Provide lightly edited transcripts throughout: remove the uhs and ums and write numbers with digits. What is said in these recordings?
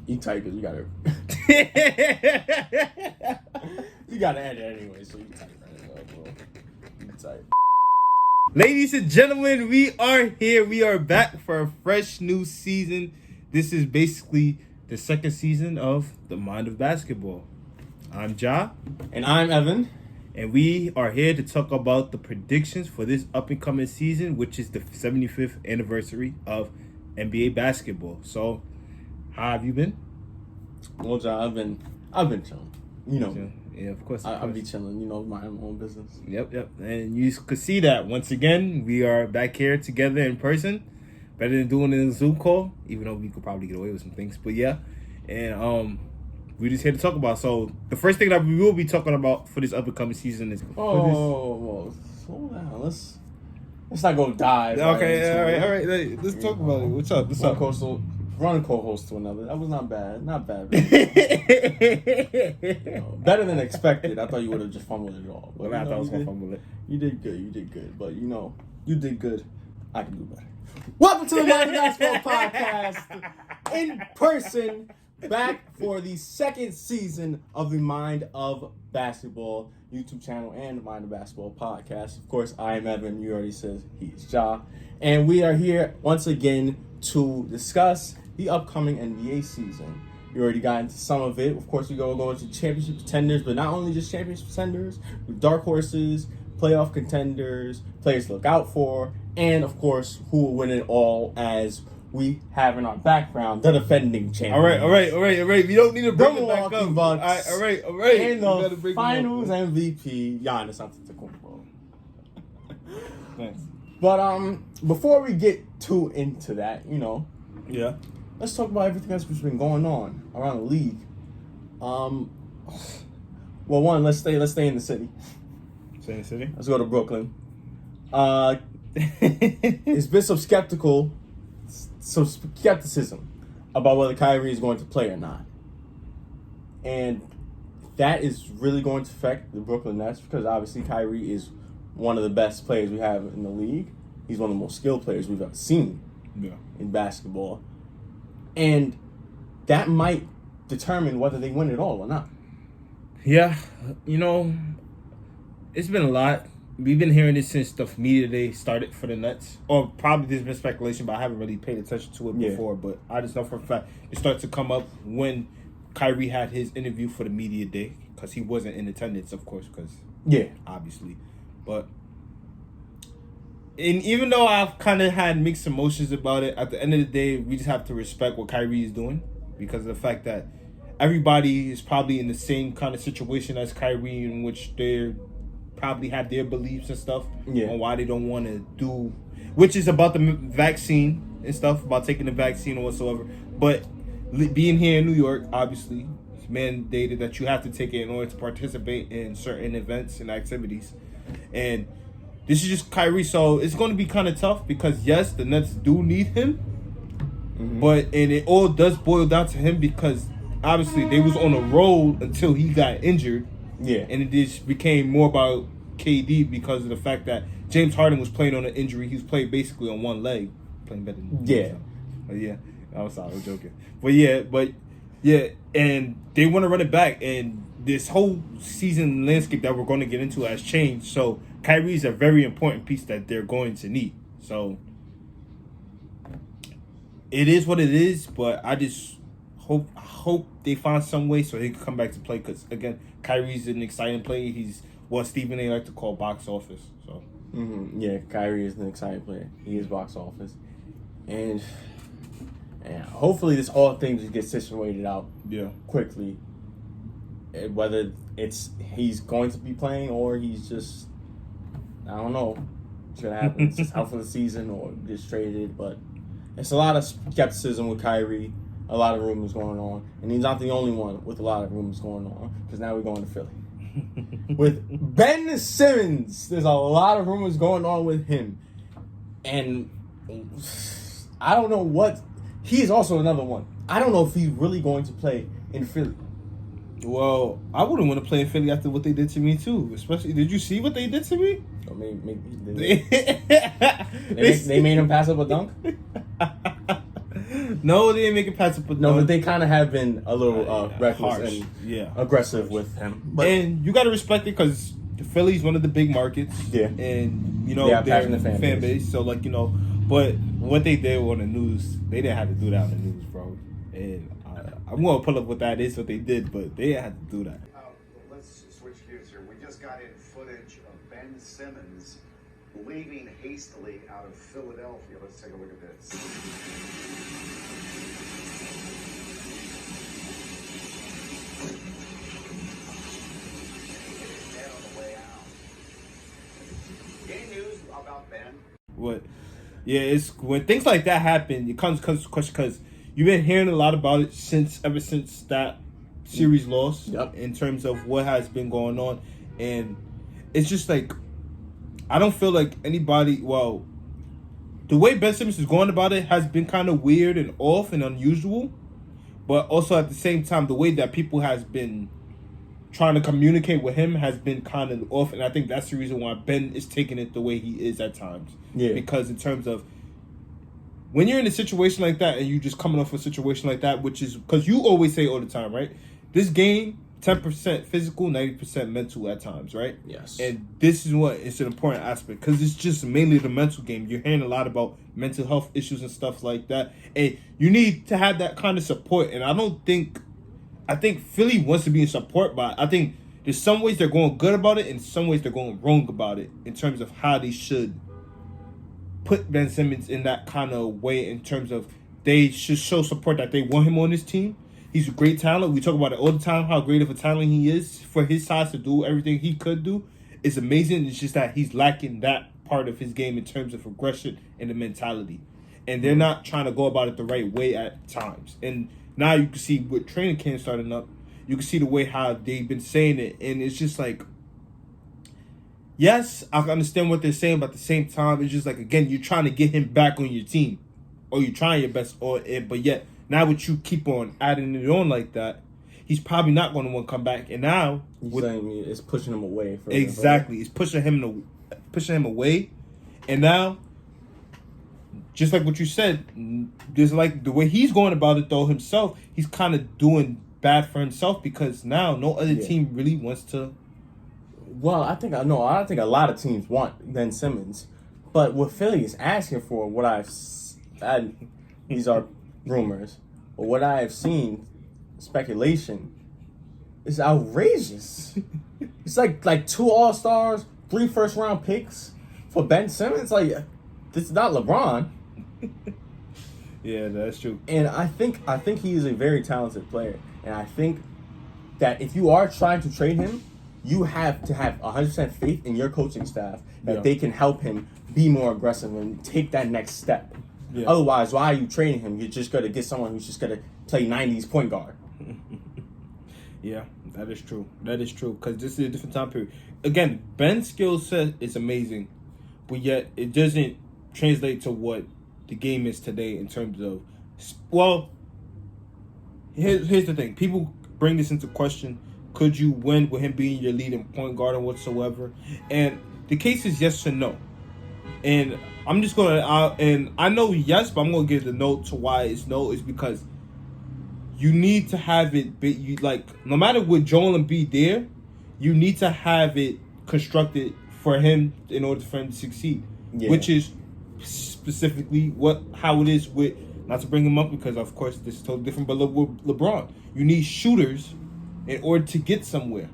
You tight because you gotta. You gotta end it anyway, so you tight right now, bro. You tight. Ladies and gentlemen, we are here. We are back for a fresh new season. This is basically the second season of The Mind of Basketball. I'm Ja. And I'm Evan. And we are here to talk about the predictions for this up-and-coming season, which is the 75th anniversary of NBA basketball. So, how have you been? Well, Ja, I've been chilling. You know. Yeah, of course. I'll be chilling, my own business. Yep. And you could see that once again, we are back here together in person. Better than doing it in a Zoom call, even though we could probably get away with some things. But yeah, and we're just here to talk about. So the first thing that we will be talking about for this up and coming season is well, slow down. Let's not go dive. Okay, all right. Let's talk about it. What's up? One co-host to another. That was not bad. Better than expected. I thought you would have just fumbled it all. But, I thought I was gonna fumble it. You did good. But you did good. I can do better. Welcome to the Mind of Basketball Podcast. In person, back for the second season of the Mind of Basketball YouTube channel and the Mind of Basketball Podcast. Of course, I am Evan. You already said he's Ja. And we are here once again to discuss the upcoming NBA season. We already got into some of it. Of course, we go into championship contenders, but not only just championship contenders, dark horses, playoff contenders, players to look out for, and of course, who will win it all as we have in our background the defending champion. All right. We don't need to bring it back up. Bucks. All right. And the Finals MVP, Giannis Antetokounmpo. Nice. But before we get too into that, Yeah. let's talk about everything else that's been going on around the league. Well, one, let's stay in the city. Stay in the city. Let's go to Brooklyn. It's been some skepticism about whether Kyrie is going to play or not, and that is really going to affect the Brooklyn Nets because obviously Kyrie is one of the best players we have in the league. He's one of the most skilled players we've ever seen in basketball. And that might determine whether they win it all or not. Yeah, it's been a lot. We've been hearing this since the media day started for the Nets. Or probably there's been speculation, but I haven't really paid attention to it before. But I just know for a fact it started to come up when Kyrie had his interview for the media day. Because he wasn't in attendance, of course, obviously. But and even though I've kind of had mixed emotions about it, at the end of the day, we just have to respect what Kyrie is doing because of the fact that everybody is probably in the same kind of situation as Kyrie, in which they probably have their beliefs and stuff on why they don't want to do, which is about the vaccine and stuff, about taking the vaccine or whatsoever. But being here in New York, obviously, it's mandated that you have to take it in order to participate in certain events and activities. And this is just Kyrie, so it's going to be kind of tough because, yes, the Nets do need him, and it all does boil down to him because, obviously, they was on a roll until he got injured, and it just became more about KD because of the fact that James Harden was playing on an injury. He was playing basically on one leg, playing better than I'm sorry, I'm joking. But and they want to run it back, and this whole season landscape that we're going to get into has changed, so Kyrie is a very important piece that they're going to need. So it is what it is, but I just hope they find some way so he can come back to play because, again, Kyrie's an exciting player. He's what Stephen A. like to call box office. So Kyrie is an exciting player. He is box office. And hopefully this whole thing just gets situated out quickly. Whether he's going to be playing or he's just, I don't know what's going to happen. It's just out for the season or gets traded. But it's a lot of skepticism with Kyrie, a lot of rumors going on. And he's not the only one with a lot of rumors going on because now we're going to Philly. With Ben Simmons, there's a lot of rumors going on with him. And I don't know what. He's also another one. I don't know if he's really going to play in Philly. Well, I wouldn't want to play in Philly after what they did to me too. Especially, did you see what they did to me? They made him pass up a dunk? No, they didn't make it past it. But but they kind of have been a little reckless harsh. and aggressive with him. But, and you got to respect it because the Philly's one of the big markets. Yeah. And, they're a fan base. So, but what they did on the news, they didn't have to do that on the news, bro. And I'm going to pull up what that is, what they did, but they didn't have to do that. Let's switch gears here. We just got in footage of Ben Simmons leaving hastily out of Philadelphia. Let's take a look at this. Ben on the way out. Any news about Ben? What? Yeah, it's when things like that happen. It comes because you've been hearing a lot about it ever since that series loss. Yep. In terms of what has been going on, and it's just like I don't feel like anybody. Well, the way Ben Simmons is going about it has been kind of weird and off and unusual, but also at the same time, the way that people has been trying to communicate with him has been kind of off, and I think that's the reason why Ben is taking it the way he is at times. Yeah. Because in terms of when you're in a situation like that and you just coming off a situation like that, which is because you always say all the time, right? This game, 10% physical, 90% mental at times, right? Yes. And this is what it's an important aspect because it's just mainly the mental game. You're hearing a lot about mental health issues and stuff like that, and you need to have that kind of support. And I think Philly wants to be in support, but I think there's some ways they're going good about it and some ways they're going wrong about it in terms of how they should put Ben Simmons in that kind of way in terms of they should show support that they want him on this team. He's a great talent. We talk about it all the time, how great of a talent he is for his size to do everything he could do. It's amazing. It's just that he's lacking that part of his game in terms of aggression and the mentality. And they're not trying to go about it the right way at times. And now you can see with training camp starting up, you can see the way how they've been saying it. And it's just like, yes, I can understand what they're saying, but at the same time, it's just like, again, you're trying to get him back on your team. Or you're trying your best, but yet, now that you keep on adding it on like that, he's probably not going to want to come back. And now, it's pushing him away. Exactly. It's pushing him away. And now, just like what you said, there's like the way he's going about it though himself, he's kind of doing bad for himself because now no other team really wants to. Well, I think a lot of teams want Ben Simmons, but what Philly is asking for, what I've had, these are rumors, but what I have seen, speculation, is outrageous. It's like 2 All-Stars, 3 first-round picks for Ben Simmons. Like, this is not LeBron. Yeah, that's true. And I think he is a very talented player, and I think that if you are trying to trade him, you have to have 100% faith in your coaching staff that they can help him be more aggressive and take that next step. Yeah. Otherwise, why are you trading him? You're just going to get someone who's just going to play 90s point guard. Yeah, that is true. That is true because this is a different time period. Again, Ben's skill set is amazing, but yet it doesn't translate to what the game is today in terms of, well, here's the thing. People bring this into question. Could you win with him being your leading point guard or whatsoever? And the case is yes or no. And I'm just going to, and I know yes, but I'm going to give the note to why it's no, is because you need to have it, no matter what Joel Embiid there, you need to have it constructed for him in order for him to succeed. Yeah. Which is specifically how it is with, not to bring him up because of course this is totally different, but with LeBron. You need shooters in order to get somewhere.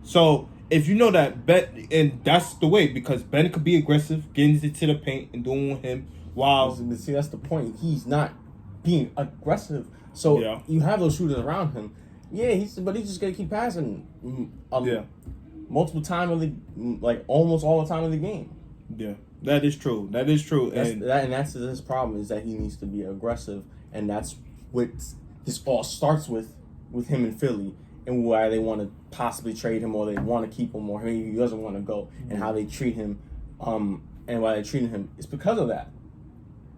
So if you know that Ben, and that's the way, because Ben could be aggressive, getting into the paint and doing with him while... See, that's the point. He's not being aggressive. So you have those shooters around him. Yeah, he's just going to keep passing multiple times of the, almost all the time of the game. Yeah, that is true. That is true. That's his problem, is that he needs to be aggressive. And that's what this all starts with him in Philly. And why they want to possibly trade him, or they want to keep him, or he doesn't want to go, and how they treat him, and why they treat him. It's because of that.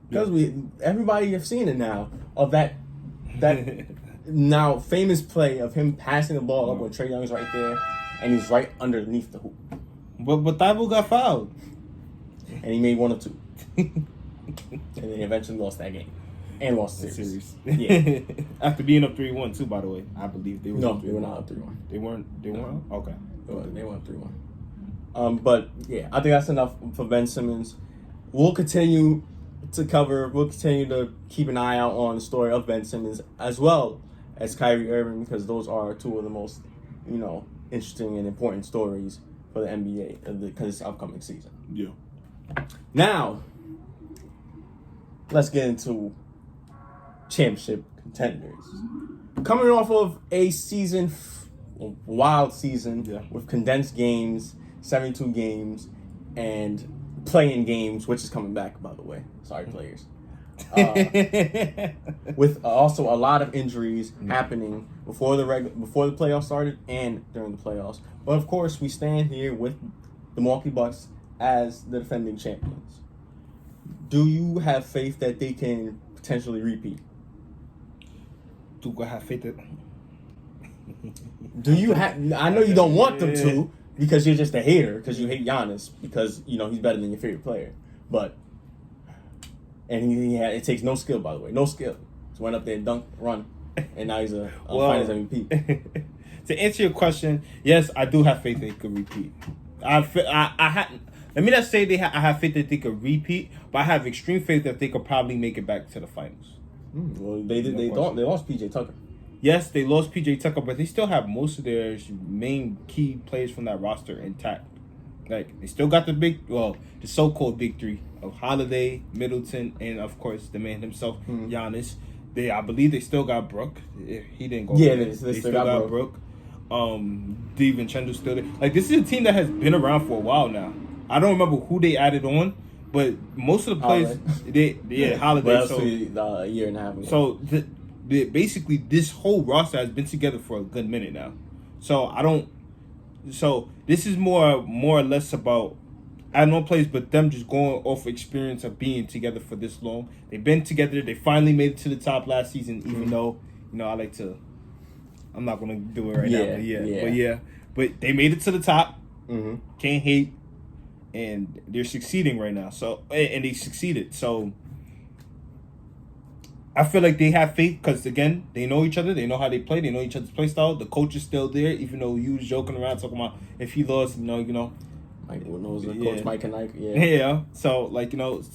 Because everybody have seen it now of that now famous play of him passing the ball up when Trae Young's right there, and he's right underneath the hoop. But Thibault got fouled, and he made 1 of 2, and then eventually lost that game. And lost the series. Yeah. After being up 3-1 too, by the way. I believe they were No, up 3-1. they were not up 3-1. They weren't? They weren't? Okay. They went 3-1. But yeah, I think that's enough for Ben Simmons. We'll continue to keep an eye out on the story of Ben Simmons as well as Kyrie Irving, because those are two of the most, interesting and important stories for the NBA because this upcoming season. Yeah. Now, let's get into championship contenders. Coming off of a wild season with condensed games, 72 games, and playing games, which is coming back, by the way. Sorry, players. With also a lot of injuries happening before the playoffs started and during the playoffs. But of course, we stand here with the Milwaukee Bucks as the defending champions. Do you have faith that they can potentially repeat? Do I have faith that? Do you have? I know you don't want them to because you're just a hater because you hate Giannis because he's better than your favorite player. But it takes no skill, by the way, no skill. Just went up there, dunked, run, and now he's a Finals MVP. To answer your question, yes, I do have faith they could repeat. Let me not say I have faith that they could repeat, but I have extreme faith that they could probably make it back to the finals. Well, they did. They lost PJ Tucker. Yes, they lost PJ Tucker, but they still have most of their main key players from that roster intact. Like they still got the so-called big three of Holiday, Middleton, and of course the man himself, Giannis. I believe they still got Brook. He didn't go. Yeah, they still got Brook. DiVincenzo's still there. Like this is a team that has been around for a while now. I don't remember who they added on, but most of the players, Holiday. Well, a year and a half ago. So basically, this whole roster has been together for a good minute now. So this is more or less about adding on players, but them just going off experience of being together for this long. They've been together. They finally made it to the top last season, even though I like to. I'm not gonna do it right now, but they made it to the top. Can't hate. And they're succeeding right now. And they succeeded. So I feel like they have faith because, again, they know each other. They know how they play. They know each other's play style. The coach is still there, even though you was joking around talking about if he lost, Mike knows Coach Mike and Ike. Yeah. So,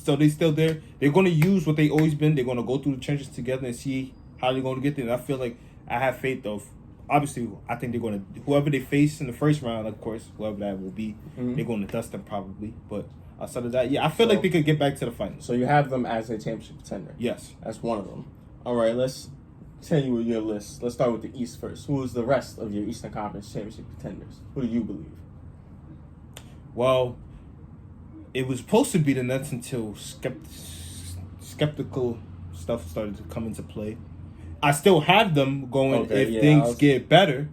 so they still there. They're going to use what they always been. They're going to go through the trenches together and see how they're going to get there. And I feel like I have faith of, obviously, I think they're going to, whoever they face in the first round, of course, whoever that will be, they're going to dust them probably. But outside of that, I feel like they could get back to the finals. So you have them as a championship contender? Yes. That's one of them. All right, let's continue with your list. Let's start with the East first. Who is the rest of your Eastern Conference championship contenders? Who do you believe? Well, it was supposed to be the Nets until skeptical stuff started to come into play. I still have them going if things get better.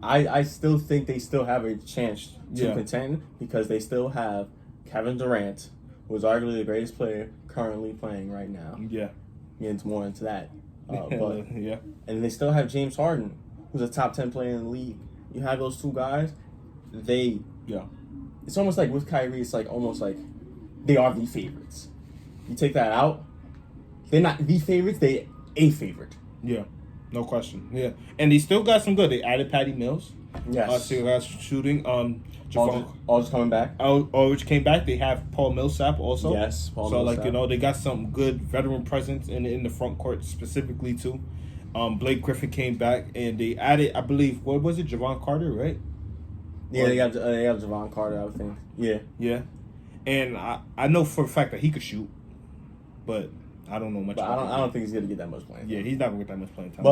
I still think they still have a chance to contend because they still have Kevin Durant, who is arguably the greatest player currently playing right now. Yeah. Get more into that. And they still have James Harden, who's a top 10 player in the league. You have those two guys, it's almost like with Kyrie, it's almost like they are the favorites. You take that out, they're not the favorites, they're a favorite. Yeah, no question. Yeah, and they still got some good. They added Patty Mills. Yes. Still got shooting. Aldridge coming back. Aldridge came back. They have Paul Millsap also. Yes, Paul Millsap. They got some good veteran presence in the front court specifically too. Blake Griffin came back and they added, I believe, what was it, Javon Carter, right? Yeah, they got Javon Carter, I think. Yeah. And I know for a fact that he could shoot, but I don't know much. But I don't think he's gonna get that much playing time. Yeah, he's not gonna get that much playing time.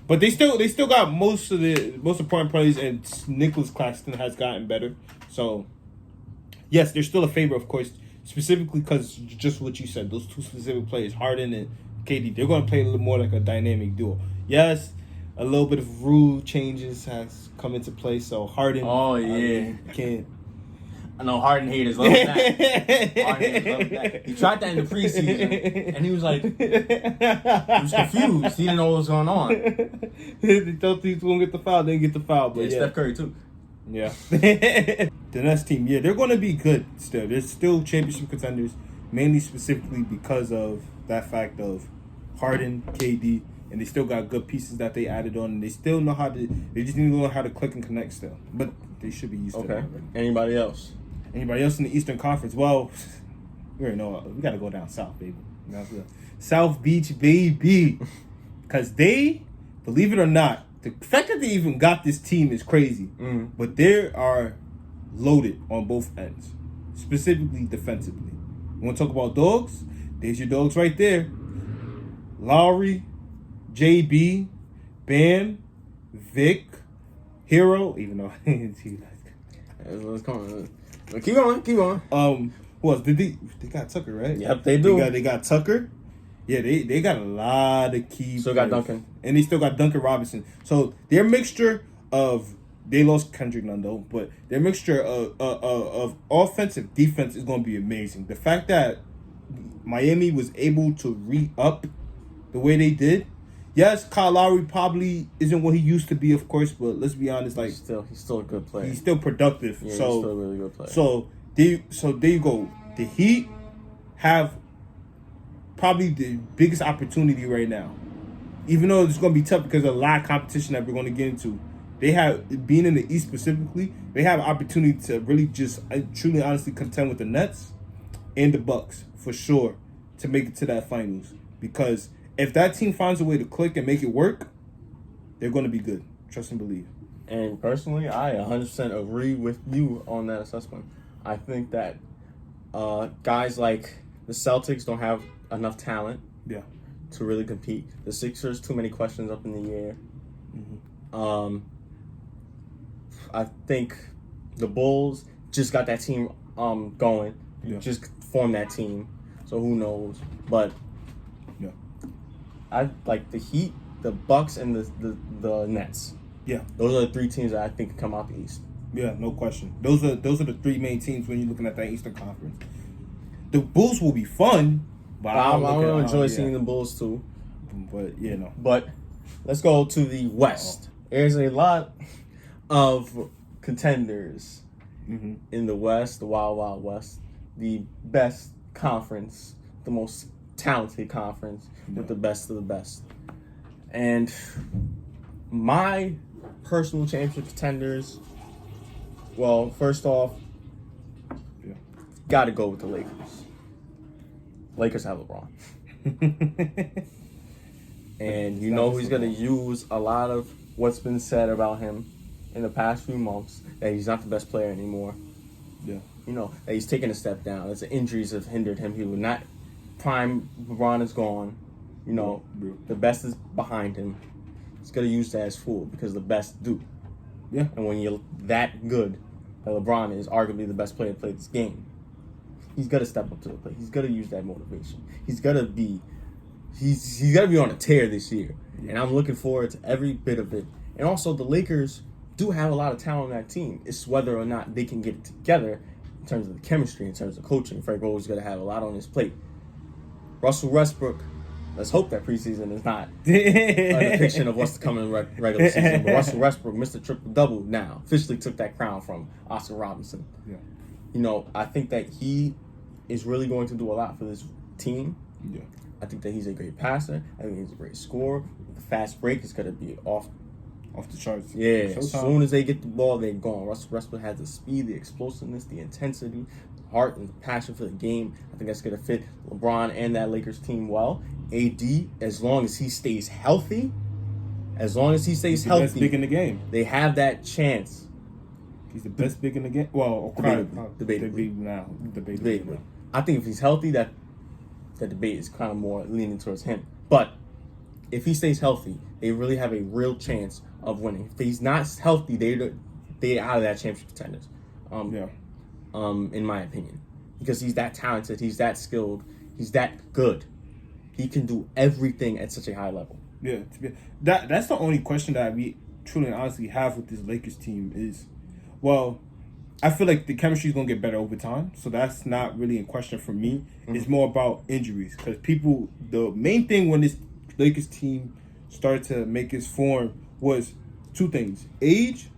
But they still got most of the most important players, and Nicholas Claxton has gotten better. So yes, they're still a favorite, of course, specifically because just what you said, those two specific players, Harden and KD, they're gonna play a little more like a dynamic duo. Yes, a little bit of rule changes has come into play, so Harden. Oh yeah, can't. I know Harden haters love that. He tried that in the preseason, and he was like, he was confused. He didn't know what was going on. They thought he was going to get the foul. They didn't get the foul, but Steph Curry too. Yeah. The next team, they're going to be good still. They're still championship contenders, mainly specifically because of that fact of Harden, KD, and they still got good pieces that they added on. And they still know how to. They just need to learn how to click and connect still. But they should be used to that already. Anybody else? Anybody else in the Eastern Conference? Well, we already know. We got to go down south, baby. South Beach, baby. Because they, believe it or not, the fact that they even got this team is crazy. But they are loaded on both ends, specifically defensively. You want to talk about dogs? There's your dogs right there. Lowry, JB, Bam, Vic, Hero, even though let's come on. Keep going. Who else? They got Tucker, right? Yep, they do. They got Tucker. Yeah, they got a lot of key. Still got Duncan. And they still got Duncan Robinson. So their mixture of, they lost Kendrick Nunn though, but their mixture of offensive defense is going to be amazing. The fact that Miami was able to re-up the way they did. Yes, Kyle Lowry probably isn't what he used to be, of course, but let's be honest, like he's still a good player. He's still productive. Yeah, so he's still a really good player. So there you go. The Heat have probably the biggest opportunity right now. Even though it's going to be tough because of a lot of competition that we're going to get into. They have, being in the East specifically, they have an opportunity to really just truly honestly contend with the Nets and the Bucks for sure to make it to that finals. Because if that team finds a way to click and make it work, they're going to be good. Trust and believe. And personally, I 100% agree with you on that assessment. I think that guys like the Celtics don't have enough talent to really compete. The Sixers, too many questions up in the air. I think the Bulls just got that team going. Just formed that team. So who knows? But I like the Heat, the Bucks, and the Nets. Yeah. Those are the three teams that I think can come out the East. Yeah, no question. Those are the three main teams when you're looking at that Eastern Conference. The Bulls will be fun, but I enjoy seeing the Bulls too. But But let's go to the West. There's a lot of contenders in the West, the Wild Wild West, the best conference, the most talented conference with the best of the best. And my personal championship contenders, well, first off, got to go with the Lakers. Lakers have LeBron. And you know he's going to use a lot of what's been said about him in the past few months, that he's not the best player anymore. Yeah. You know, that he's taken a step down. That the injuries have hindered him. He would not. Prime LeBron is gone. You know, the best is behind him. He's going to use that as fuel because the best do. Yeah. And when you're that good, that LeBron is arguably the best player to play this game, he's got to step up to the plate. He's got to use that motivation. He's got to be on a tear this year. And I'm looking forward to every bit of it. And also, the Lakers do have a lot of talent on that team. It's whether or not they can get it together in terms of the chemistry, in terms of coaching. Frank Vogel's going to have a lot on his plate. Russell Westbrook, let's hope that preseason is not a depiction of what's to come in regular season. But Russell Westbrook, Mr. Triple-Double now, officially took that crown from Oscar Robinson. Yeah. You know, I think that he is really going to do a lot for this team. Yeah. I think that he's a great passer. I think he's a great scorer. The fast break is going to be off the charts. Yeah, as soon as they get the ball, they're gone. Russell Westbrook has the speed, the explosiveness, the intensity, the heart, and the passion for the game. I think that's going to fit LeBron and that Lakers team well. AD, as long as he stays healthy, he's the best big in the game. They have that chance. He's the best big in the game. Well, debatably. I think if he's healthy, that debate is kind of more leaning towards him. But if he stays healthy, they really have a real chance of winning. If he's not healthy, they're out of that championship contenders. In my opinion, because he's that talented, he's that skilled, he's that good. He can do everything at such a high level. Yeah, that's the only question that we truly and honestly have with this Lakers team is, well, I feel like the chemistry is going to get better over time, so that's not really in question for me. Mm-hmm. It's more about injuries, because the main thing when this Lakers team started to make its form was two things: age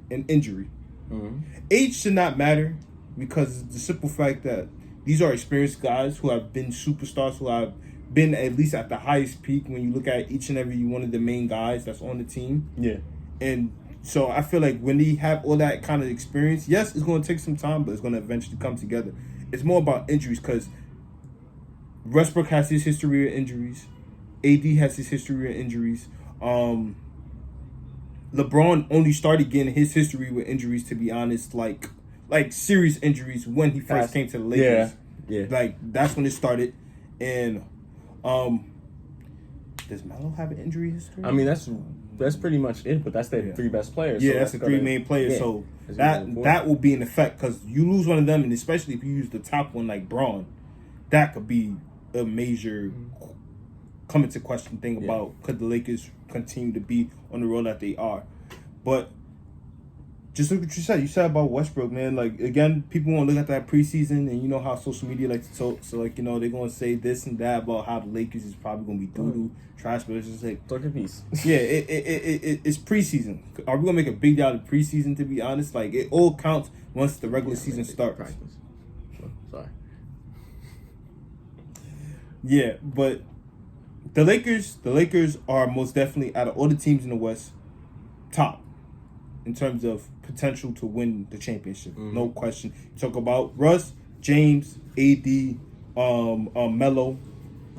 and injury. Mm-hmm. Age should not matter, because the simple fact that these are experienced guys who have been superstars, who have been at least at the highest peak when you look at each and every one of the main guys that's on the team. Yeah. And so I feel like when they have all that kind of experience, yes, it's going to take some time, but it's going to eventually come together. It's more about injuries because Westbrook has his history of injuries. AD has his history of injuries. LeBron only started getting his history with injuries, to be honest, like serious injuries when he first came to the Lakers. Yeah. Like, that's when it started. And does Melo have an injury history? I mean, that's pretty much it, but that's their three best players. Yeah, so that's the three main players. Yeah, so that will be an effect because you lose one of them, and especially if you use the top one like Braun, that could be a major come into question thing about could the Lakers continue to be on the road that they are. But just look what you said. You said about Westbrook, man. Like, again, people want to look at that preseason, and you know how social media likes to talk. So, like, you know, they're going to say this and that about how the Lakers is probably going to be doo-doo, trash, but it's just like... Talk a piece. Yeah, it's preseason. Are we going to make a big deal out of preseason, to be honest? Like, it all counts once the regular season starts. Practice. Sorry. Yeah, but the Lakers are most definitely, out of all the teams in the West, top in terms of potential to win the championship. No question. Talk about Russ, James, AD, Melo,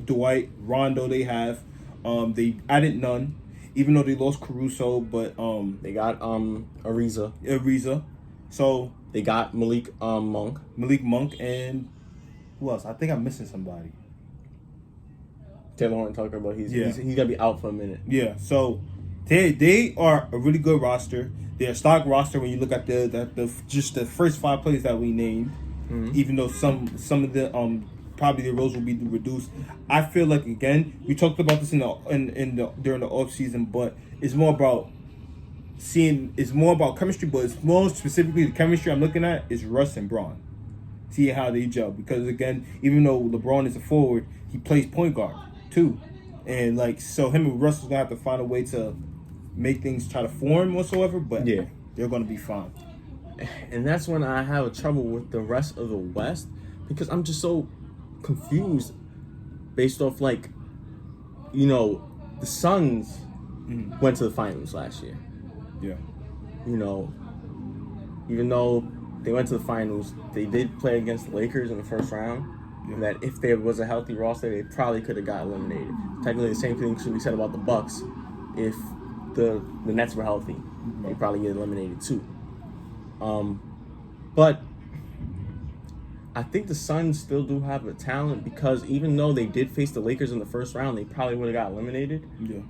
Dwight, Rondo. They have. They added none, even though they lost Caruso, but they got Ariza. So they got Malik Monk, and who else? I think I'm missing somebody. Taylor Horton Tucker, but he's gonna be out for a minute. Yeah, so they are a really good roster. They're a stock roster when you look at the just the first 5 players that we named. Even though some of the probably the roles will be reduced. I feel like, again, we talked about this during the off season, but it's more about chemistry, but it's more specifically the chemistry I'm looking at is Russ and Braun. See how they gel, because again, even though LeBron is a forward, he plays point guard too, and like, so him and Russ is gonna have to find a way to make things try to form whatsoever, but they're gonna be fine. And that's when I have trouble with the rest of the West, because I'm just so confused based off, like, you know, the Suns went to the finals last year. Yeah. You know, even though they went to the finals, they did play against the Lakers in the first round. And that if there was a healthy roster, they probably could have got eliminated. Technically, the same thing should be said about the Bucks. If the Nets were healthy, they probably get eliminated too. But I think the Suns still do have the talent, because even though they did face the Lakers in the first round, they probably would have got eliminated. Yeah.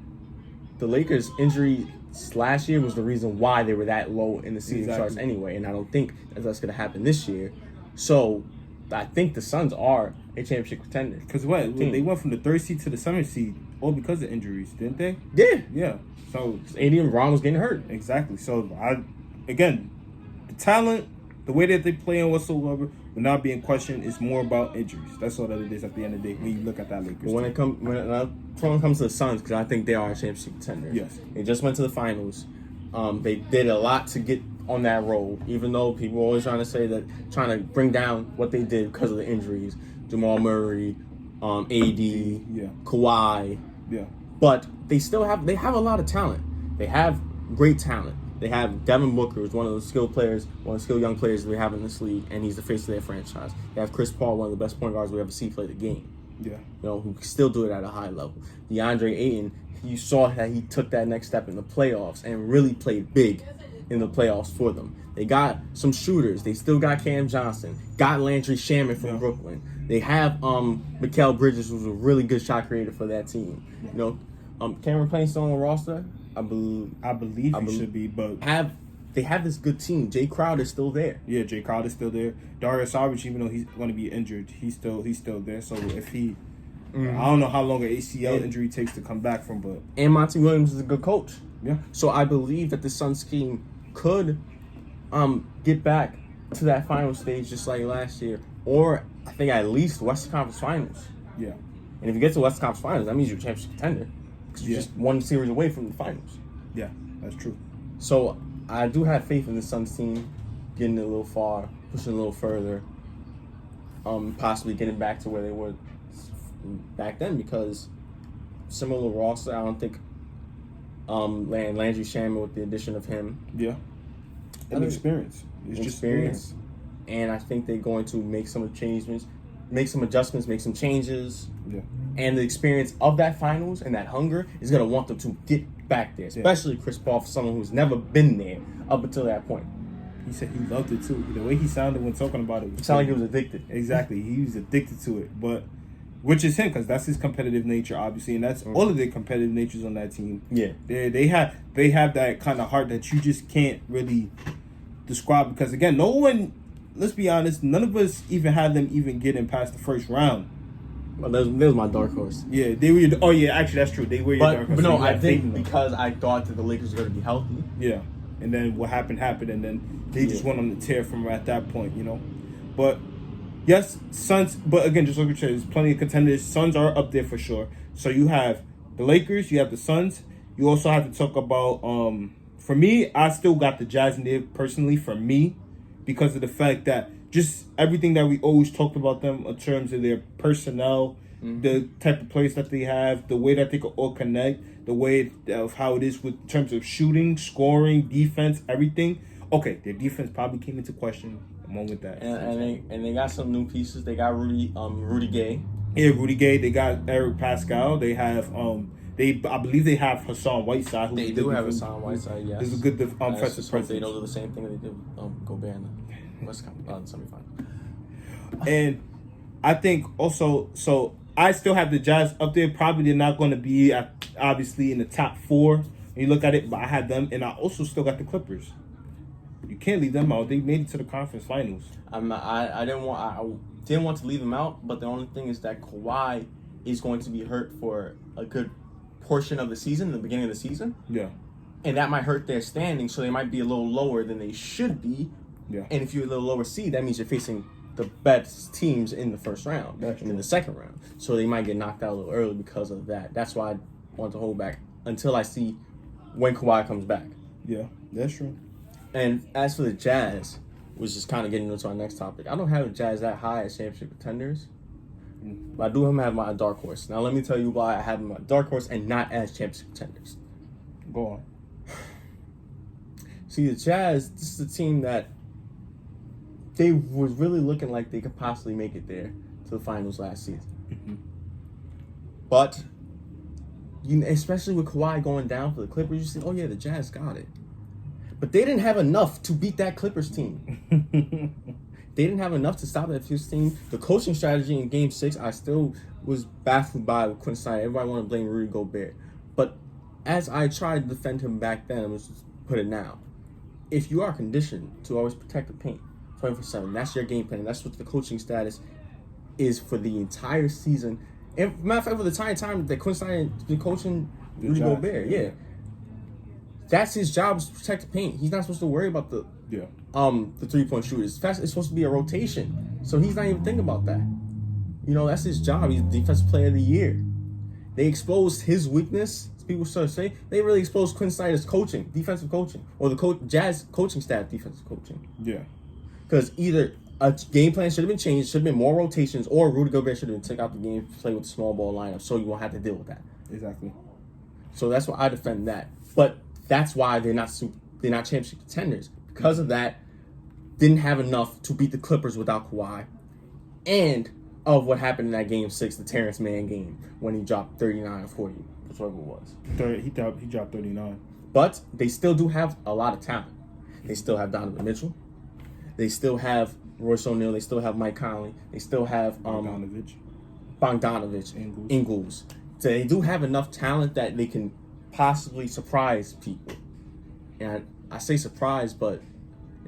The Lakers' injury last year was the reason why they were that low in the season charts anyway, and I don't think that's going to happen this year. So I think the Suns are a championship contender. Because they went from the 3rd seed to the 7th seed all because of injuries, didn't they? Yeah. So AD and Ron was getting hurt. Exactly. So again, the talent, the way that they play and whatsoever will not be in question. It's more about injuries. That's all that it is at the end of the day when you look at that Lakers. But when it comes to the Suns, because I think they are a championship contender. Yes. They just went to the finals. They did a lot to get on that road, even though people are always trying to bring down what they did because of the injuries. Jamal Murray, AD, Kawhi. Yeah. But they have a lot of talent. They have great talent. They have Devin Booker, who's one of the skilled young players we have in this league, and he's the face of their franchise. They have Chris Paul, one of the best point guards we ever see play the game. Yeah. You know, who can still do it at a high level. DeAndre Ayton, you saw that he took that next step in the playoffs and really played big in the playoffs for them. They got some shooters. They still got Cam Johnson. Got Landry Shamet from Brooklyn. They have Mikal Bridges, who's a really good shot creator for that team. You know, Cameron Payne's still on the roster. I believe he should be, but they have this good team. Jay Crowder's still there. Yeah, Jay Crowder's still there. Darius Saric, even though he's going to be injured, he's still there. So if he, I don't know how long an ACL injury takes to come back from, but and Monty Williams is a good coach. Yeah. So I believe that the Suns scheme could get back to that final stage just like last year, or I think at least Western Conference Finals. Yeah. And if you get to Western Conference Finals, that means you're a championship contender, because you're just one series away from the finals. Yeah, that's true. So I do have faith in the Suns team getting a little far, pushing a little further, possibly getting back to where they were back then because similar roster. I don't think Landry Shamet with the addition of him. Yeah. And experience. It's just experience. And I think they're going to make some adjustments, make some changes. Yeah. And the experience of that finals and that hunger is going to want them to get back there, especially Chris Paul, for someone who's never been there up until that point. He said he loved it too. The way he sounded when talking about it. It sounded like he was addicted. Exactly. He was addicted to it. But which is him, because that's his competitive nature, obviously, and that's all of their competitive natures on that team. Yeah, they have that kind of heart that you just can't really describe. Because again, no one, let's be honest, none of us even had them even getting past the first round. Well, that was my dark horse. Yeah, they were. Oh yeah, actually that's true. They were your dark horse. But no, I think because I thought that the Lakers were going to be healthy. Yeah, and then what happened, and then they just went on the tear from at that point, But. Yes, Suns, but again, just like you said, there's plenty of contenders. Suns are up there for sure. So you have the Lakers, you have the Suns. You also have to talk about, for me, I still got the Jazz in there personally for me because of the fact that just everything that we always talked about them in terms of their personnel, the type of players that they have, the way that they can all connect, the way of how it is with in terms of shooting, scoring, defense, everything. Okay, their defense probably came into question. With that, and they got some new pieces. They got Rudy Gay. Yeah, Rudy Gay. They got Eric Pascal. They have I believe they have Hassan Whiteside. They do have Hassan Whiteside. Yes, there's a good offensive presence. They know the same thing they did with Gobert in the West semifinal. And I think also, so I still have the Jazz up there. Probably they're not going to be obviously in the top 4 when you look at it, but I had them, and I also still got the Clippers. You can't leave them out. They made it to the conference finals. I didn't want to leave them out, but the only thing is that Kawhi is going to be hurt for a good portion of the season, the beginning of the season. Yeah. And that might hurt their standing, so they might be a little lower than they should be. Yeah. And if you're a little lower seed, that means you're facing the best teams in the first round and in the second round. So they might get knocked out a little early because of that. That's why I want to hold back until I see when Kawhi comes back. Yeah, that's true. And as for the Jazz, which is kind of getting into our next topic, I don't have the Jazz that high as championship contenders, but I do have my dark horse. Now let me tell you why I have my dark horse and not as championship contenders. Go on. See, the Jazz, this is a team that they was really looking like they could possibly make it there to the finals last season. Mm-hmm. But, especially with Kawhi going down for the Clippers, you see, oh yeah, the Jazz got it. But they didn't have enough to beat that Clippers team. They didn't have enough to stop that Clippers team. The coaching strategy in Game 6, I still was baffled by with Quinn Snyder. Everybody wanted to blame Rudy Gobert. But as I tried to defend him back then, I'm just put it now. If you are conditioned to always protect the paint 24/7, that's your game plan. That's what the coaching status is for the entire season. And matter of fact, for the entire time that Quinn Snyder has been coaching Rudy Gobert, yeah. That's his job, is to protect the paint. He's not supposed to worry about the 3-point shooters. It's supposed to be a rotation. So he's not even thinking about that. That's his job. He's defensive player of the year. They exposed his weakness. People start to say they really exposed Quinn Snyder's coaching, defensive coaching, or the Jazz coaching staff defensive coaching. Yeah. Because either a game plan should have been changed, should have been more rotations, or Rudy Gobert should have been taken out the game, play with the small ball lineup, so you won't have to deal with that. Exactly. So that's why I defend that. But that's why they're not championship contenders. Because of that, didn't have enough to beat the Clippers without Kawhi. And of what happened in that Game 6, the Terrence Mann game, when he dropped 39 or 40, whatever it was. He dropped 39. But they still do have a lot of talent. They still have Donovan Mitchell. They still have Royce O'Neal. They still have Mike Conley. They still have Bogdanovich, Ingles. So they do have enough talent that they can possibly surprise people. And I say surprise, but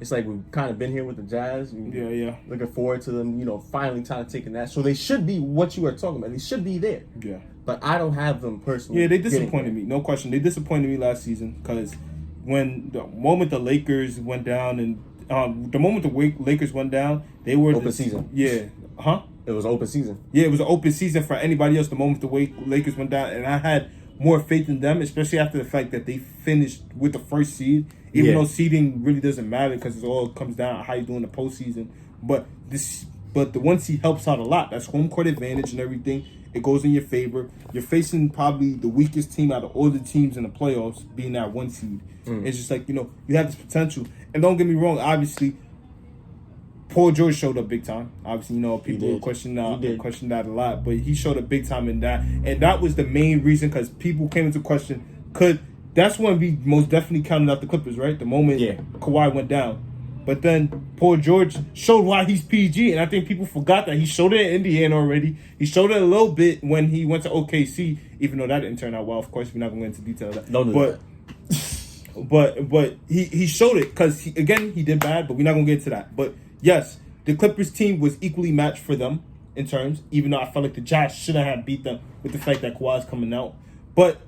it's like we've kind of been here with the Jazz. Yeah. Looking forward to them, finally kind of taking that. So they should be what you are talking about. They should be there. Yeah. But I don't have them personally. Yeah, they disappointed me. No question. They disappointed me last season because when the moment the Lakers went down and Lakers went down, they were open season. Yeah. Huh? It was open season. Yeah, it was an open season for anybody else the moment the Lakers went down. And I had more faith in them, especially after the fact that they finished with the first seed. Even though seeding really doesn't matter because it all comes down to how you do in the postseason. But this but the 1 seed helps out a lot. That's home court advantage and everything. It goes in your favor. You're facing probably the weakest team out of all the teams in the playoffs, being that 1 seed. It's just like, you have this potential. And don't get me wrong, obviously, Paul George showed up big time. Obviously, people question that a lot, but he showed up big time in that. And that was the main reason, because people came into question, that's when we most definitely counted out the Clippers, right? The moment Kawhi went down. But then Paul George showed why he's PG, and I think people forgot that. He showed it in Indiana already. He showed it a little bit when he went to OKC, even though that didn't turn out well. Of course, we're not going to go into detail of that. Don't do that. But he showed it, because, he did bad, but we're not going to get into that. But, yes, the Clippers team was equally matched for them in terms, even though I felt like the Jazz shouldn't have beat them with the fact that Kawhi's coming out. But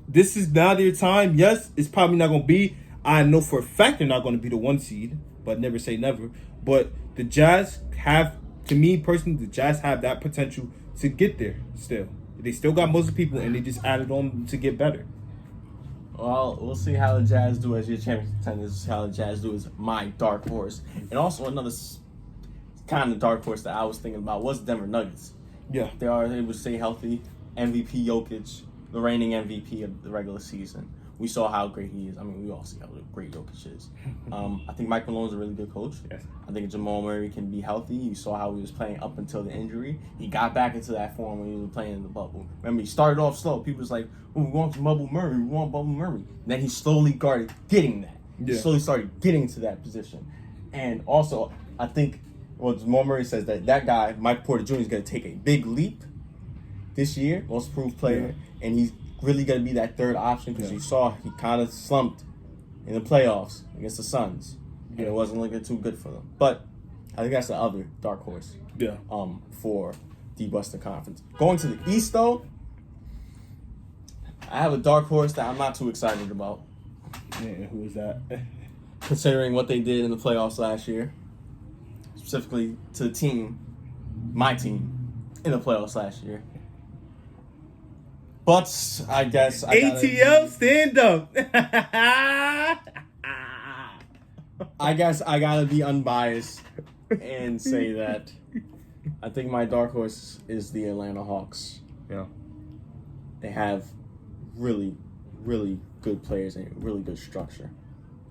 this is now their time. Yes, it's probably not going to be. I know for a fact they're not going to be the 1 seed, but never say never. But the Jazz have, to me personally, the Jazz have that potential to get there still. They still got most of the people, and they just added on to get better. Well, we'll see how the Jazz do as your champion contenders. How the Jazz do is my dark horse. And also another kind of dark horse that I was thinking about was Denver Nuggets. Yeah. They are able to stay healthy. MVP Jokic, the reigning MVP of the regular season. We saw how great he is. I mean, we all see how great Jokic is. I think Mike Malone's a really good coach. Yes. I think Jamal Murray can be healthy. You saw how he was playing up until the injury. He got back into that form when he was playing in the bubble. Remember, he started off slow. People was like, oh, we want Bubble Murray. We want Bubble Murray. Then he slowly started getting that. Yeah. He slowly started getting to that position. And also, I think, Jamal Murray says that guy, Mike Porter Jr., is going to take a big leap this year, most improved player, and he's really going to be that third option, because you saw he kind of slumped in the playoffs against the Suns, and it wasn't looking too good for them. But I think that's the other dark horse for the Western Conference. Going to the East, though, I have a dark horse that I'm not too excited about. Yeah, who is that? Considering what they did in the playoffs last year, specifically to the team, my team, in the playoffs last year. But I guess ATL stand up. I guess I gotta be unbiased and say that I think my dark horse is the Atlanta Hawks. Yeah. They have really, really good players and really good structure.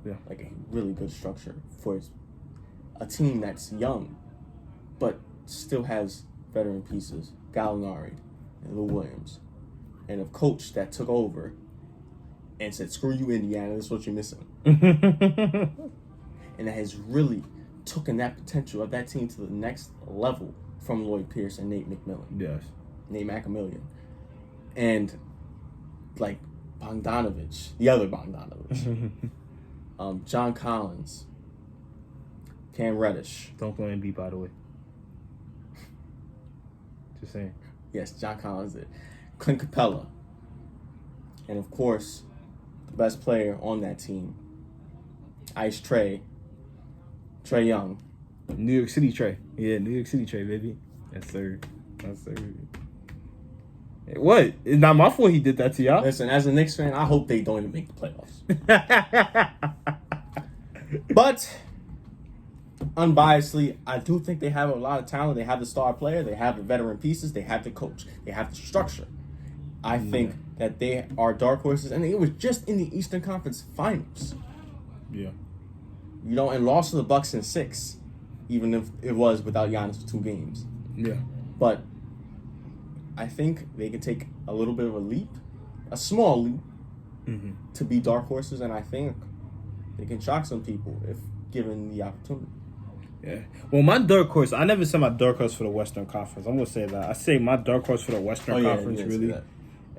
Yeah. Like a really good structure for a team that's young, but still has veteran pieces. Gallinari and Lou Williams. And a coach that took over and said, screw you, Indiana, this is what you're missing. And that has really taken that potential of that team to the next level from Lloyd Pierce and Nate McMillan. Yes. Nate McMillan. And, like, Bogdanovich, the other Bogdanovich. John Collins. Cam Reddish. Don't play Embiid, by the way. Just saying. Yes, John Collins did. Clint Capella. And, of course, the best player on that team, Ice Trae Young. New York City Trae. Yeah, New York City Trae, baby. Yes, sir. Yes, sir. What? It's not my fault he did that to y'all. Listen, as a Knicks fan, I hope they don't even make the playoffs. But, unbiasedly, I do think they have a lot of talent. They have the star player. They have the veteran pieces. They have the coach. They have the structure. I think that they are dark horses. And it was just in the Eastern Conference Finals. Yeah. You know, and lost to the Bucks in 6. Even if it was without Giannis for 2 games. Yeah. But I think they can take a little bit of a leap. A small leap. To be dark horses. And I think they can shock some people if given the opportunity. Yeah. Well, my dark horse, I never said my dark horse for the Western Conference. I'm going to say that. I say my dark horse for the Western Conference, really.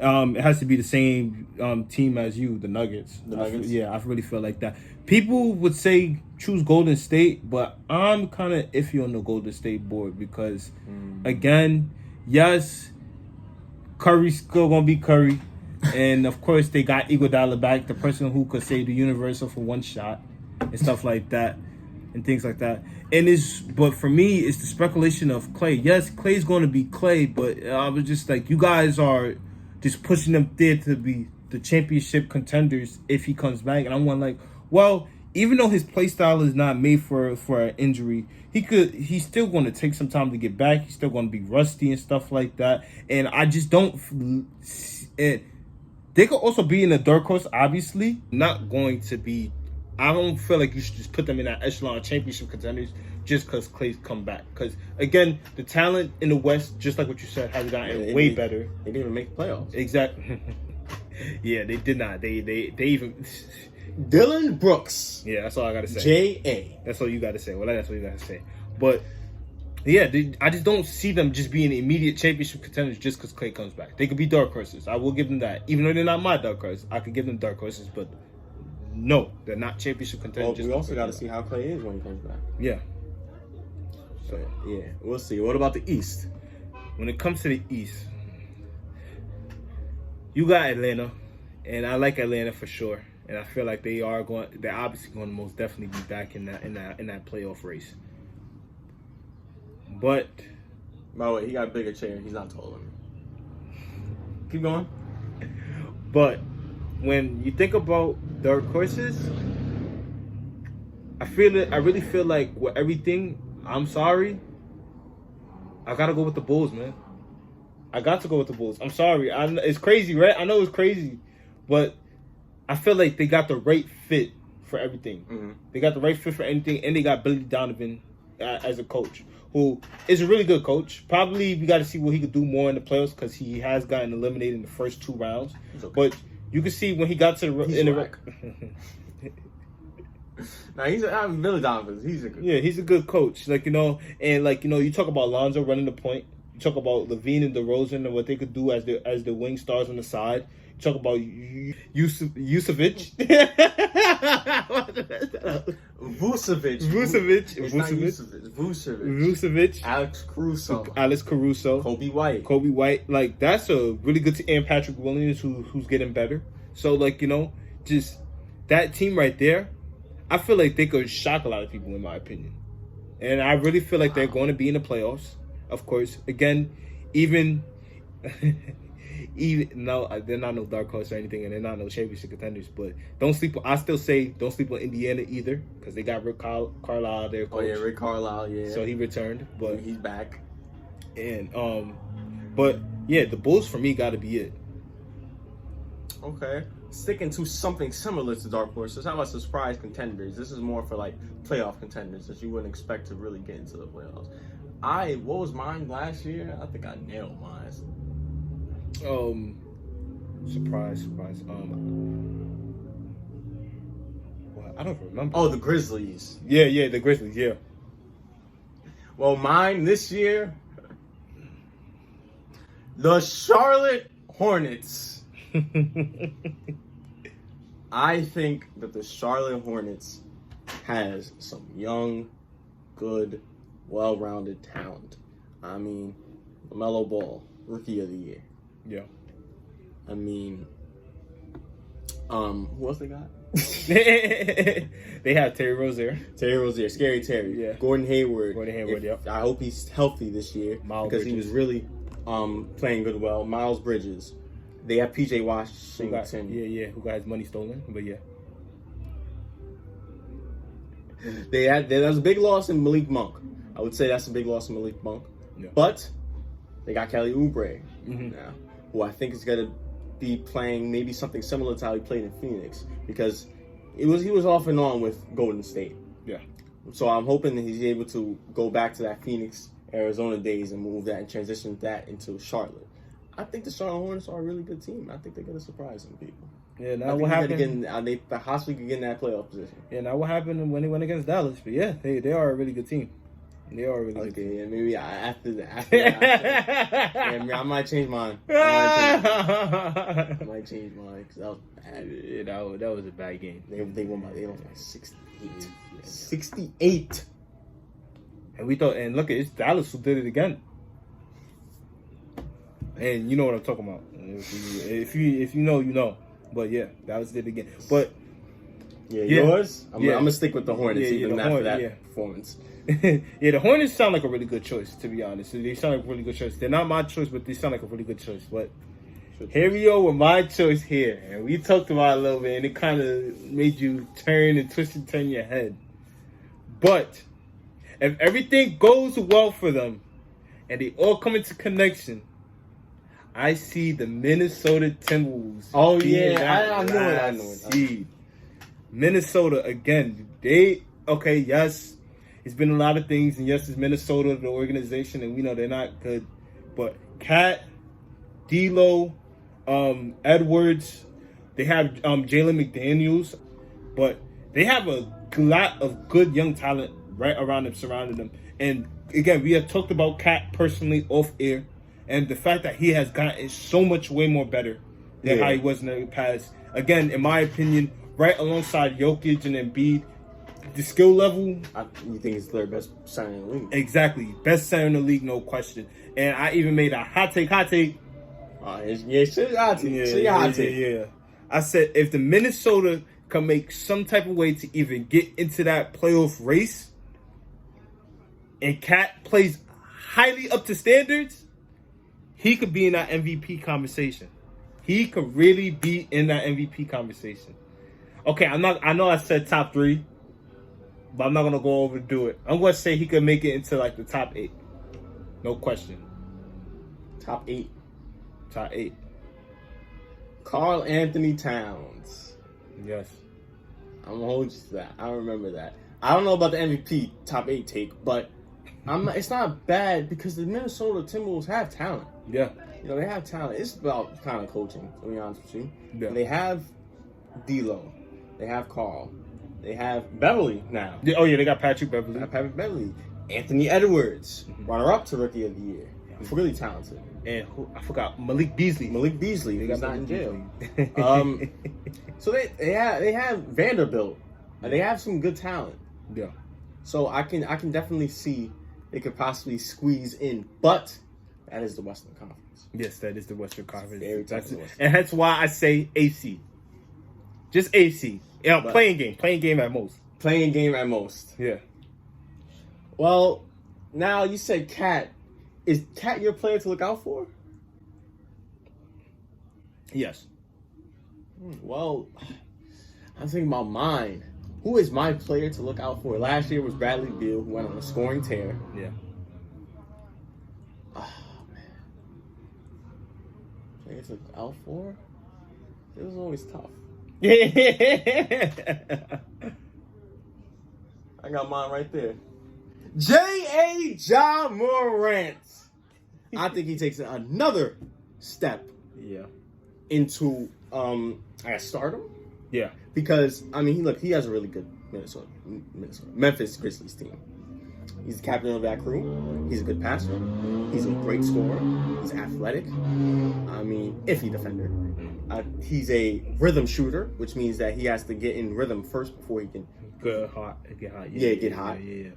It has to be the same team as you, the Nuggets. The Nuggets? I really feel like that. People would say choose Golden State, but I'm kind of iffy on the Golden State board because, again, yes, Curry's still going to be Curry. And, of course, they got Iguodala back, the person who could save the universal for one shot and stuff like that and things like that. But for me, it's the speculation of Clay. Yes, Clay's going to be Clay, but I was just like, you guys are just pushing them there to be the championship contenders if he comes back. And I'm like, well, even though his play style is not made for an injury, he's still going to take some time to get back. He's still going to be rusty and stuff like that. And I just don't. They could also be in the dark horse. Obviously, not going to be. I don't feel like you should just put them in that echelon of championship contenders just because Clay's come back. Because again, the talent in the West, just like what you said, has gotten way better. They didn't even make the playoffs. Exactly. Yeah, they did not. They even. Dylan Brooks. Yeah, that's all I gotta say. J.A. That's all you gotta say. Well, that's what you gotta say. But yeah, I just don't see them just being immediate championship contenders just because Clay comes back. They could be dark horses. I will give them that. Even though they're not my dark horse, I could give them dark horses. But no, they're not championship contenders. Well, we also got to see how Clay is when he comes back. Yeah. So yeah, we'll see. What about the East? When it comes to the East, you got Atlanta, and I like Atlanta for sure. And I feel like they're obviously going to most definitely be back in that playoff race. But by the way, he got a bigger chair. He's not taller than me. Keep going. But when you think about dark horses, I really feel like with everything, I'm sorry, I gotta go with the Bulls, man. I got to go with the Bulls. I'm sorry. It's crazy, right? I know it's crazy, but I feel like they got the right fit for everything. Mm-hmm. They got the right fit for anything, and they got Billy Donovan as a coach, who is a really good coach. Probably we got to see what he could do more in the playoffs because he has gotten eliminated in the first 2 rounds. Okay. But you can see when he got to the Now Billy Donovan. He's a good. Yeah, he's a good coach. You talk about Lonzo running the point. You talk about Levine and DeRozan and what they could do as the wing stars on the side. Talk about Vucevic. Vucevic. Alex Caruso. Kobe White. Like, that's a really good team. And Patrick Williams, who's getting better. So, just that team right there, I feel like they could shock a lot of people, in my opinion. And I really feel like they're going to be in the playoffs, of course. Again, even no, they're not no dark horse or anything, and they're not no championship contenders. But I still say don't sleep on Indiana either, because they got Rick Carlisle there. Oh yeah, Rick Carlisle, yeah. So he returned, but he's back. And but yeah, the Bulls for me got to be it. Okay, sticking to something similar to dark horses. How about surprise contenders? This is more for like playoff contenders that you wouldn't expect to really get into the playoffs. What was mine last year? I think I nailed mine. Surprise. Well, I don't remember. Oh, the Grizzlies. Yeah, the Grizzlies, yeah. Well, mine this year, the Charlotte Hornets. I think that the Charlotte Hornets has some young, good, well-rounded talent. I mean, LaMelo Ball, Rookie of the Year. Yeah. I mean, who else they got? They have Terry Rozier, Scary Terry. Yeah. Gordon Hayward. Yep. I hope he's healthy this year because he was really playing good. Well, Miles Bridges. They have PJ Washington. Who got his money stolen? But yeah. There was a big loss in Malik Monk. I would say that's a big loss in Malik Monk. Yeah. But they got Kelly Oubre now, who I think is going to be playing maybe something similar to how he played in Phoenix, because he was off and on with Golden State. Yeah. So I'm hoping that he's able to go back to that Phoenix, Arizona days and move that and transition that into Charlotte. I think the Charlotte Hornets are a really good team. I think they're going to surprise some people. Yeah, now what happened? They possibly could get in that playoff position. Yeah, now what happened when they went against Dallas? But yeah, they are a really good team. They are a really good team. Okay, yeah, maybe after that. Yeah, I might change mine. I might change mine because that was bad. Yeah, that was a bad game. They won by 68. 68. And we thought, and look, it's Dallas who did it again. And you know what I'm talking about. If you know, you know. But yeah, Dallas did it again. But yours? I'm gonna stick with the Hornets even after that performance. Yeah, the Hornets sound like a really good choice, to be honest. They sound like a really good choice. They're not my choice, but they sound like a really good choice. But Here we are with my choice here. And we talked about it a little bit, and it kind of made you turn and twist and turn your head. But if everything goes well for them, and they all come into connection, I see the Minnesota Timberwolves. Oh, yeah. I know it. Minnesota, again, yes, it's been a lot of things, and yes, it's Minnesota, the organization, and we know they're not good. But Cat, D'Lo, Edwards, they have Jalen McDaniels, but they have a lot of good young talent right around them, surrounding them. And again, we have talked about Cat personally off air, and the fact that he has gotten so much way more better than how he was in the past. Again, in my opinion, right alongside Jokic and Embiid, the skill level. You think it's their best center in the league? Exactly. Best center in the league, no question. And I even made a hot take. Yeah. I said if the Minnesota can make some type of way to even get into that playoff race, and Cat plays highly up to standards, he could be in that MVP conversation. He could really be in that MVP conversation. Okay, I know I said top 3, but I'm not gonna go overdo it. I'm gonna say he could make it into like the top 8. No question. Top 8. Top 8. Karl Anthony Towns. Yes. I'm gonna hold you to that. I remember that. I don't know about the MVP top 8 take, but it's not bad because the Minnesota Timberwolves have talent. Yeah. They have talent. It's about kind of coaching, to be honest with you. Yeah. They have D'Lo. They have Karl. They have Beverly now. They got Patrick Beverly. Anthony Edwards, runner-up to Rookie of the Year. He's really talented. And I forgot Malik Beasley. They got not in jail. So they have Vanderbilt. They have some good talent. Yeah. So I can definitely see they could possibly squeeze in, but that is the Western Conference. Yes, that is the Western Conference. And that's why I say AC. Just AC. Playing game at most. Playing game at most. Yeah. Well, now you said Cat. Is Cat your player to look out for? Yes. Well, I'm thinking about mine. Who is my player to look out for? Last year was Bradley Beal, who went on a scoring tear. Yeah. Oh, man. Player to look out for? It was always tough. I got mine right there. J.A. Ja Morant. I think he takes another step into stardom. Yeah. Because, he has a really good Memphis Grizzlies team. He's the captain of that crew. He's a good passer. He's a great scorer. He's athletic. Iffy defender. He's a rhythm shooter, which means that he has to get in rhythm first before he can get hot. Get hot. Yeah.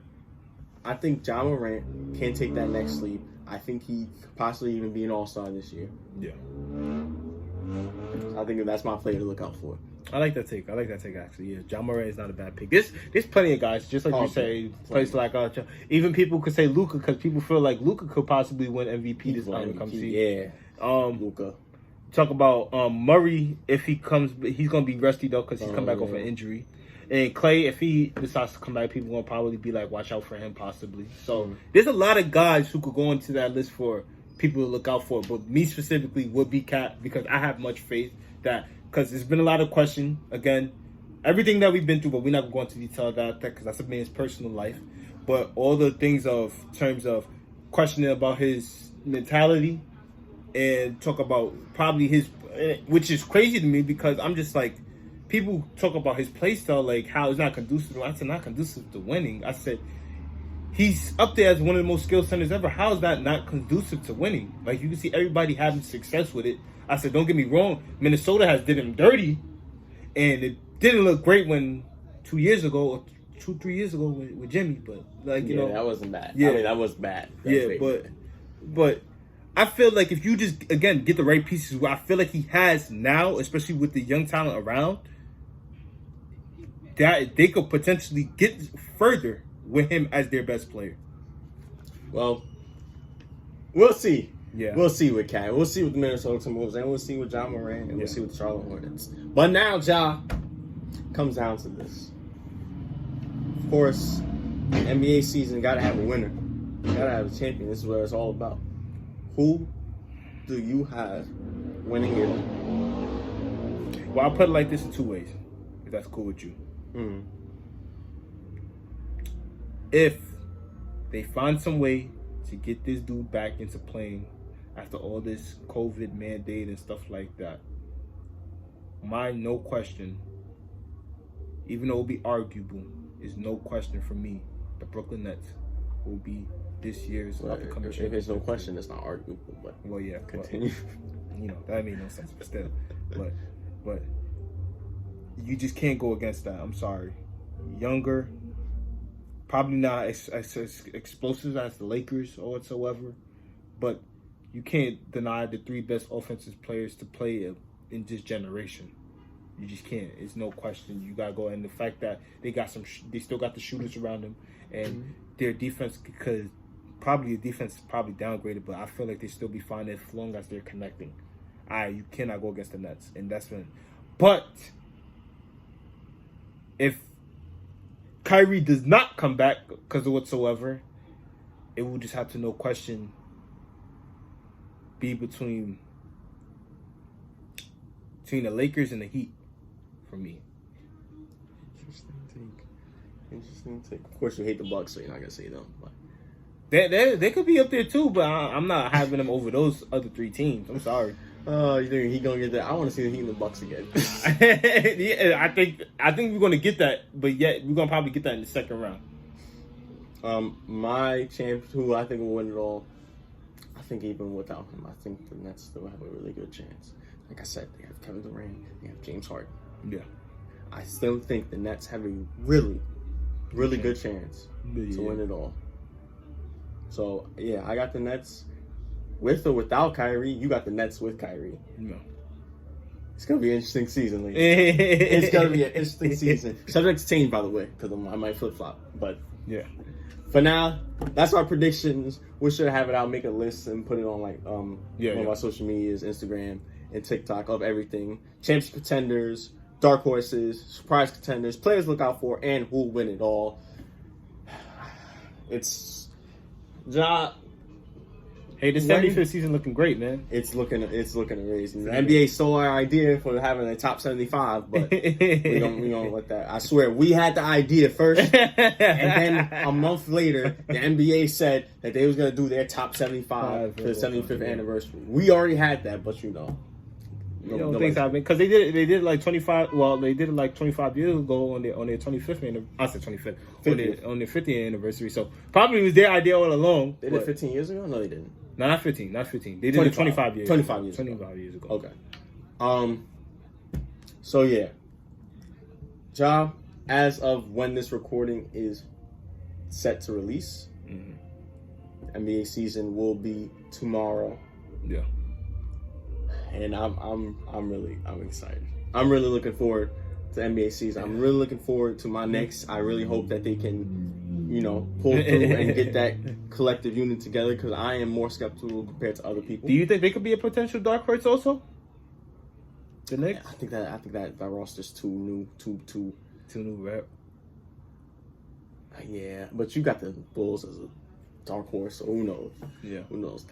I think Ja Morant can take that next leap. I think he could possibly even be an all-star this year. Yeah. I think that's my player to look out for. I like that take actually. Yeah, Ja Morant is not a bad pick. There's plenty of guys, just like you say, places like even people could say Luka because people feel like Luka could possibly win MVP this upcoming season. Yeah. Luka. Talk about Murray if he comes, he's gonna be rusty though because he's come back off an injury. And Clay, if he decides to come back, people will probably be like, watch out for him possibly. So there's a lot of guys who could go into that list for people to look out for. But me specifically would be Cat because I have much faith that, because there's been a lot of question, again, everything that we've been through, but we're not going to detail that because that's a man's personal life. But all the things terms of questioning about his mentality and talk about probably his, which is crazy to me because I'm just like, people talk about his play style, like how it's not conducive. I said, not conducive to winning. I said, he's up there as one of the most skilled centers ever. How is that not conducive to winning? Like, you can see everybody having success with it. I said, don't get me wrong. Minnesota has did him dirty, and it didn't look great when 2 years ago, or 2-3 years ago with Jimmy. But, like, you know. that wasn't bad. Yeah. That was bad. But I feel like if you just, again, get the right pieces, what I feel like he has now, especially with the young talent around, that they could potentially get further with him as their best player. Well, we'll see. Yeah. We'll see with Cat. We'll see with the Minnesota Timberwolves, and we'll see with Ja Morant, and we'll see with the Charlotte Hornets. But now, Ja, comes down to this. Of course, NBA season got to have a winner. Got to have a champion. This is what it's all about. Who do you have winning it? Well, I'll put it like this in two ways, if that's cool with you. Mm-hmm. If they find some way to get this dude back into playing after all this COVID mandate and stuff like that, no question, even though it will be arguable, is no question for me, the Brooklyn Nets will be this year's up-and-coming champion. If there's no question, it's not arguable. But well, yeah, continue. But, that made no sense, but still, but you just can't go against that. I'm sorry. Younger, probably not as explosive as the Lakers or whatsoever, but you can't deny the three best offensive players to play in this generation. You just can't. It's no question. You gotta go, and the fact that they still got the shooters around them, and their defense, because probably the defense is probably downgraded, but I feel like they still be fine as long as they're connecting. You cannot go against the Nets, and that's when. But if Kyrie does not come back because of whatsoever, it will just have to, no question, be between the Lakers and the Heat for me. Interesting take. Of course, you hate the Bucks, so you're not gonna say them. But they could be up there too, but I'm not having them over those other three teams. I'm sorry. You think he gonna get that? I want to see the Heat and the Bucks again. Yeah, I think we're gonna get that, but yet we're gonna probably get that in the second round. My champ, who I think will win it all, I think even without him, I think the Nets still have a really good chance. Like I said, they have Kevin Durant, they have James Harden. Yeah, I still think the Nets have a really, really good chance to win it all. So yeah, I got the Nets. With or without Kyrie, you got the Nets with Kyrie. No. It's going to be an interesting season, ladies. It's going to be an interesting season. Subject to change, by the way, because I might flip-flop. But yeah, for now, that's our predictions. We should have it out, make a list, and put it on one of our social medias, Instagram and TikTok, of everything. Champs, contenders, dark horses, surprise contenders, players to look out for, and who'll win it all. It's... Hey, the 75th season looking great, man. It's looking amazing. The NBA stole our idea for having a top 75, but we don't let that. I swear, we had the idea first, and then a month later, the NBA said that they was gonna do their top 75 for the 75th anniversary. We already had that, but things happen because they did it like 25. Well, they did it like 25 years ago on their 25th anniversary. I said 25th on their 50th anniversary. So probably it was their idea all along. They did it 15 years ago. No, they didn't. No, not 15. They did it 25 years. 25 years. 25 years ago. Okay. So yeah, Ja, as of when this recording is set to release, NBA season will be tomorrow. Yeah. And I'm excited. I'm really looking forward to NBA season. I'm really looking forward to my Knicks. I really hope that they can, pull through and get that collective unit together, because I am more skeptical compared to other people. Do you think they could be a potential dark horse also? The Knicks? I think that roster's too new, too new rep. Yeah, but you got the Bulls as a dark horse, so who knows? Yeah, who knows?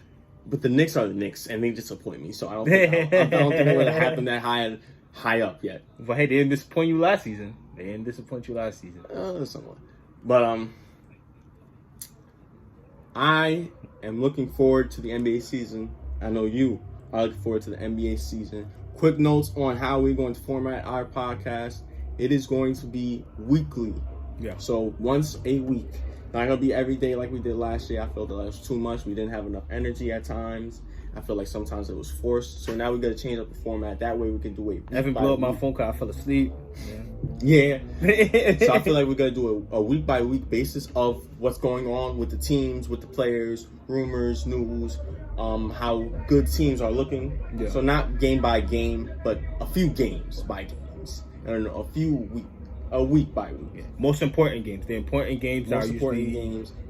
But the Knicks are the Knicks, and they disappoint me. So I don't think it would have happened that high up yet. But hey, they didn't disappoint you last season. Somewhat. But I am looking forward to the NBA season. I know you are looking forward to the NBA season. Quick notes on how we're going to format our podcast. It is going to be weekly. Yeah. So once a week. Not going to be every day like we did last year. I felt that was too much. We didn't have enough energy at times. I feel like sometimes it was forced. So now we got to change up the format. That way we can do it. Evan blew up my phone call. I fell asleep. Yeah. So I feel like we're going to do a week-by-week basis of what's going on with the teams, with the players, rumors, news, how good teams are looking. Yeah. So not game by game, but a few games by games. And a week by week. Yeah. Most important games. The important games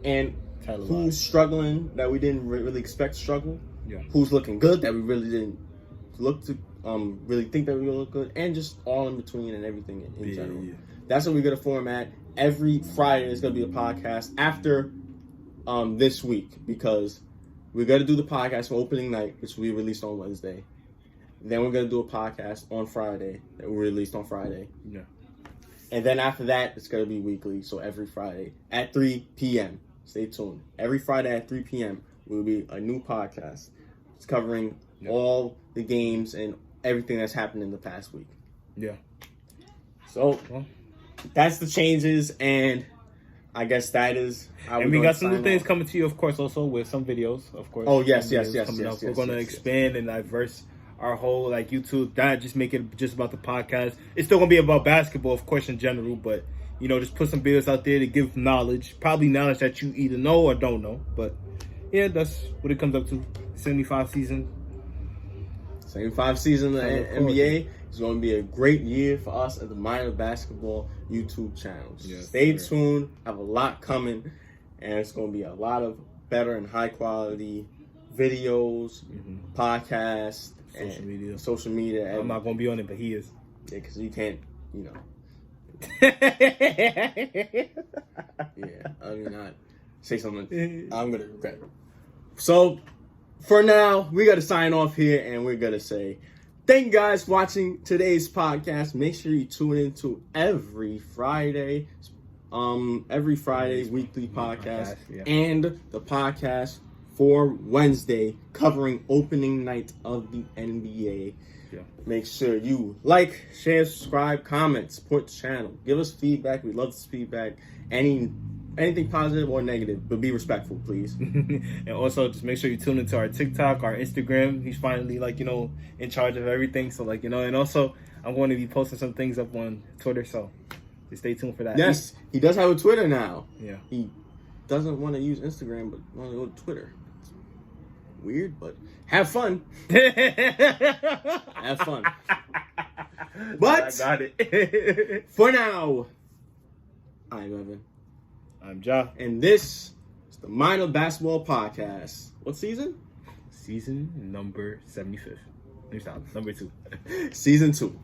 and who's struggling that we didn't really expect to struggle. who's looking good that we really didn't really think that we would look good, and just all in between and everything in general. Yeah. That's what we're gonna format. Every Friday is gonna be a podcast after this week, because we're gonna do the podcast for opening night, which will be released on Wednesday. Then we're gonna do a podcast on Friday that will be released on Friday. Yeah. And then after that, it's gonna be weekly. So every Friday at 3 p.m. Stay tuned. Every Friday at 3 p.m. will be a new podcast. It's covering all the games and everything that's happened in the past week. Yeah. So that's the changes, and I guess that is how and we got some new things coming to you, of course, also with some videos, of course. Oh, yes. We're going to expand and diverse our whole, like, YouTube, not just make it just about the podcast. It's still going to be about basketball, of course, in general, but, you know, just put some videos out there to give knowledge, probably knowledge that you either know or don't know, but, yeah, that's what it comes up to. 75 season of the NBA. It's going to be a great year for us at the Minor Basketball YouTube channel. Yes, Stay tuned. I have a lot coming, and it's going to be a lot of better and high quality videos, podcasts, social media. I'm not going to be on it, but he is. Yeah, because you can't, you know. Yeah, I mean, not say something I'm going to regret. So, for now, we got to sign off here, and we're going to say, thank you guys for watching today's podcast. Make sure you tune into every Friday weekly podcast, and the podcast for Wednesday covering opening night of the NBA. Yeah. Make sure you like, share, subscribe, comment, support the channel. Give us feedback. We love this feedback. Anything positive or negative, but be respectful, please. And also, just make sure you tune into our TikTok, our Instagram. He's finally, like, you know, in charge of everything. So, like, you know, and also, I'm going to be posting some things up on Twitter, so just stay tuned for that. Yes, he does have a Twitter now. Yeah. He doesn't want to use Instagram, but wants to go to Twitter. It's weird, but have fun. Have fun. But, I got it. For now, I'm Evan. I'm Ja. And this is the Minor Basketball Podcast. What season? Season number 75th. Number 2. Season 2.